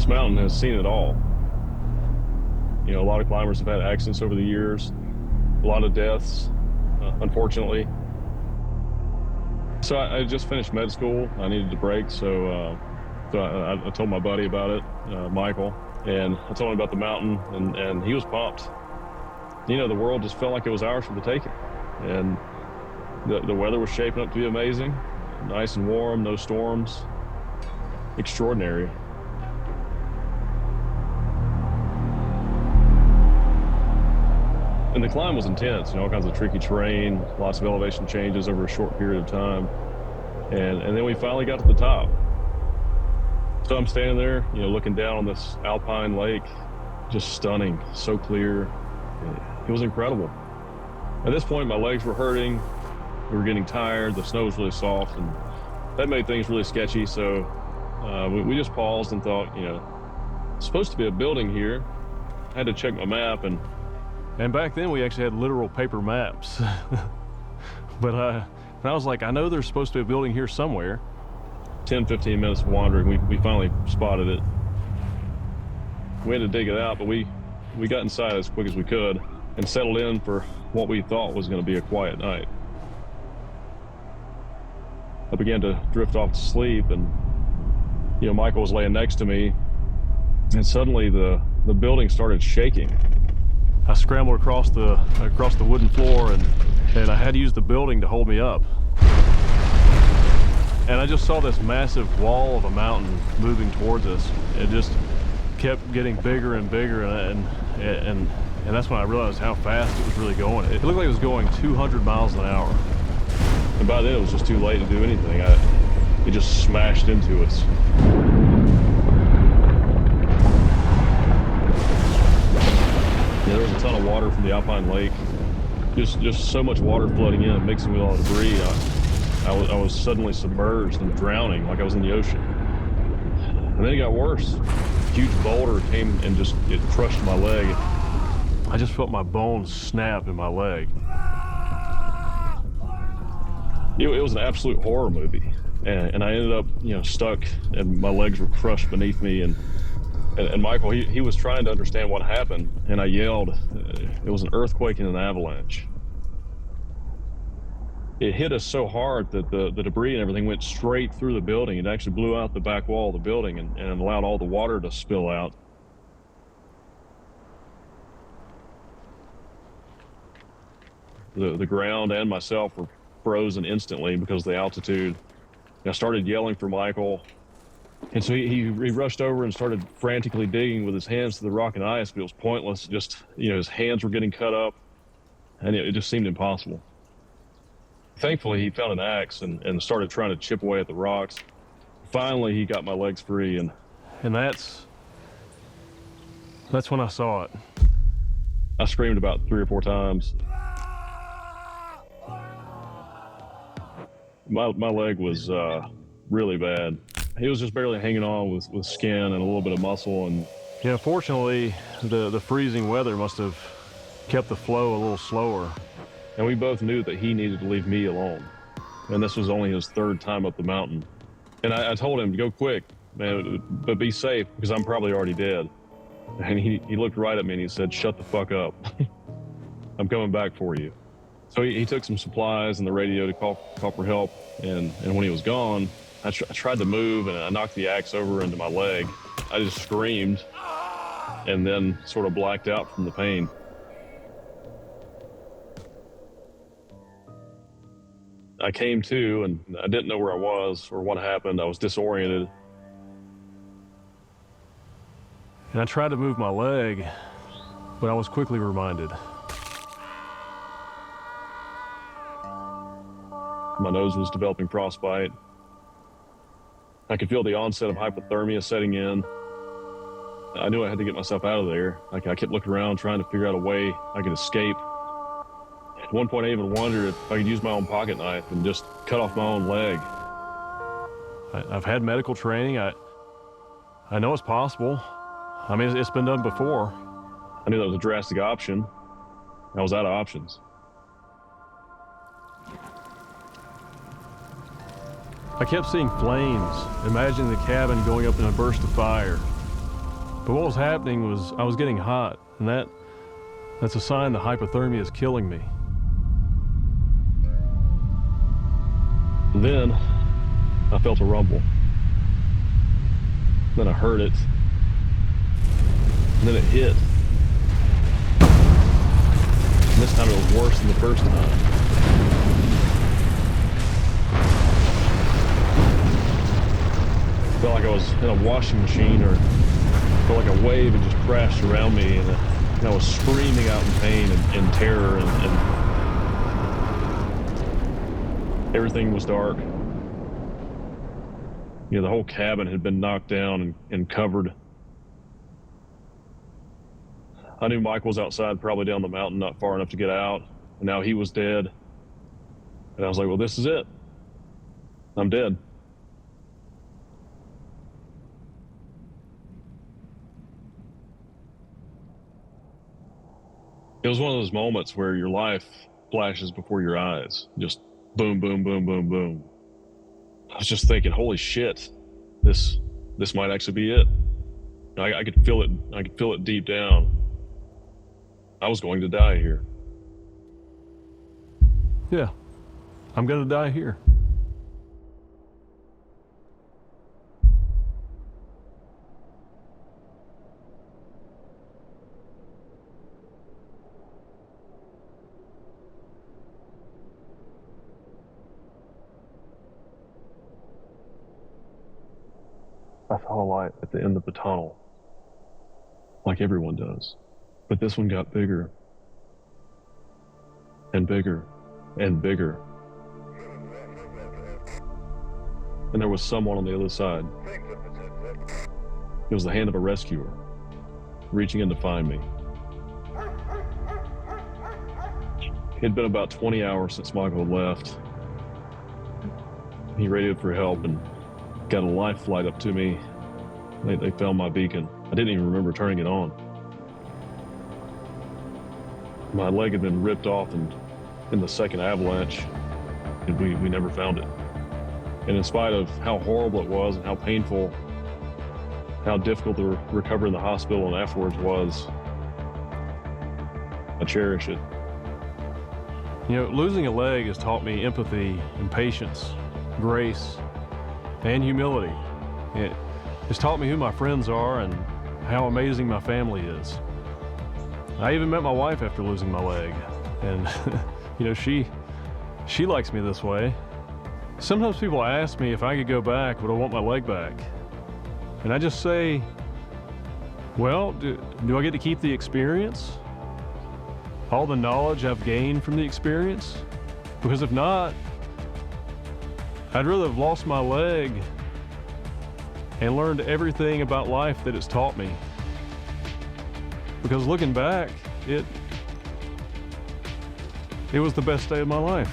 This mountain has seen it all. You know, a lot of climbers have had accidents over the years, a lot of deaths, unfortunately. So I just finished med school. I needed a break, so I told my buddy about it, Michael, and I told him about the mountain, and he was pumped. You know, the world just felt like it was ours for the taking, and the weather was shaping up to be amazing, nice and warm, no storms, extraordinary. And the climb was intense, you know, all kinds of tricky terrain, lots of elevation changes over a short period of time. And then we finally got to the top. So I'm standing there, you know, looking down on this alpine lake, just stunning, so clear. It was incredible. At this point, my legs were hurting. We were getting tired. The snow was really soft, and that made things really sketchy. So we just paused and thought, you know, it's supposed to be a building here. I had to check my map, and back then we actually had literal paper maps. But I was like, I know there's supposed to be a building here somewhere. 10, 15 minutes of wandering, we finally spotted it. We had to dig it out, but we got inside as quick as we could and settled in for what we thought was going to be a quiet night. I began to drift off to sleep, and you know, Michael was laying next to me, and suddenly the building started shaking. I scrambled across the wooden floor, and I had to use the building to hold me up. And I just saw this massive wall of a mountain moving towards us. It just kept getting bigger and bigger, and that's when I realized how fast it was really going. It looked like it was going 200 miles an hour. And by then it was just too late to do anything. It just smashed into us. Yeah, there was a ton of water from the alpine lake. Just so much water flooding in and mixing with all the debris. I was suddenly submerged and drowning like I was in the ocean. And then it got worse. A huge boulder came and it crushed my leg. I just felt my bones snap in my leg. It was an absolute horror movie. And I ended up, you know, stuck, and my legs were crushed beneath me. And Michael, he was trying to understand what happened, and I yelled. It was an earthquake and an avalanche. It hit us so hard that the debris and everything went straight through the building. It actually blew out the back wall of the building and allowed all the water to spill out. The ground and myself were frozen instantly because of the altitude. I started yelling for Michael. And so he rushed over and started frantically digging with his hands to the rock and ice, but it was pointless. Just, you know, his hands were getting cut up, and it just seemed impossible. Thankfully, he found an axe and started trying to chip away at the rocks. Finally, he got my legs free, and that's when I saw it. I screamed about 3 or 4 times. My leg was really bad. He was just barely hanging on with skin and a little bit of muscle. And yeah, fortunately, the freezing weather must have kept the flow a little slower. And we both knew that he needed to leave me alone. And this was only his 3rd time up the mountain. And I told him, go quick, man, but be safe, because I'm probably already dead. And he looked right at me and he said, shut the fuck up. I'm coming back for you. So he took some supplies and the radio to call for help. And when he was gone, I tried to move, and I knocked the axe over into my leg. I just screamed and then sort of blacked out from the pain. I came to, and I didn't know where I was or what happened. I was disoriented. And I tried to move my leg, but I was quickly reminded. My nose was developing frostbite. I could feel the onset of hypothermia setting in. I knew I had to get myself out of there. I kept looking around, trying to figure out a way I could escape. At one point, I even wondered if I could use my own pocket knife and just cut off my own leg. I've had medical training. I know it's possible. I mean, it's been done before. I knew that was a drastic option. I was out of options. I kept seeing flames, imagining the cabin going up in a burst of fire. But what was happening was I was getting hot, and that's a sign that hypothermia is killing me. And then I felt a rumble. Then I heard it. And then it hit. And this time it was worse than the first time. Felt like I was in a washing machine, or felt like a wave had just crashed around me, and I was screaming out in pain and terror, and everything was dark. You know, the whole cabin had been knocked down and covered. I knew Mike was outside, probably down the mountain, not far enough to get out, and now he was dead. And I was like, well, this is it. I'm dead. It was one of those moments where your life flashes before your eyes. Just boom, boom, boom, boom, boom. I was just thinking, holy shit, this might actually be it. I could feel it. I could feel it deep down. I was going to die here. Yeah, I'm gonna die here. I saw a light at the end of the tunnel, like everyone does. But this one got bigger and bigger and bigger. And there was someone on the other side. It was the hand of a rescuer reaching in to find me. It had been about 20 hours since Michael had left. He radioed for help and got a life flight up to me. They found my beacon. I didn't even remember turning it on. My leg had been ripped off in the second avalanche, and we never found it. And in spite of how horrible it was and how painful, how difficult the recovery in the hospital and afterwards was, I cherish it. You know, losing a leg has taught me empathy and patience, grace, and humility. It's taught me who my friends are and how amazing my family is. I even met my wife after losing my leg, and you know, she likes me this way. Sometimes people ask me if I could go back, would I want my leg back? And I just say, well, do I get to keep the experience? All the knowledge I've gained from the experience? Because if not, I'd rather have lost my leg and learned everything about life that it's taught me. Because looking back, it was the best day of my life.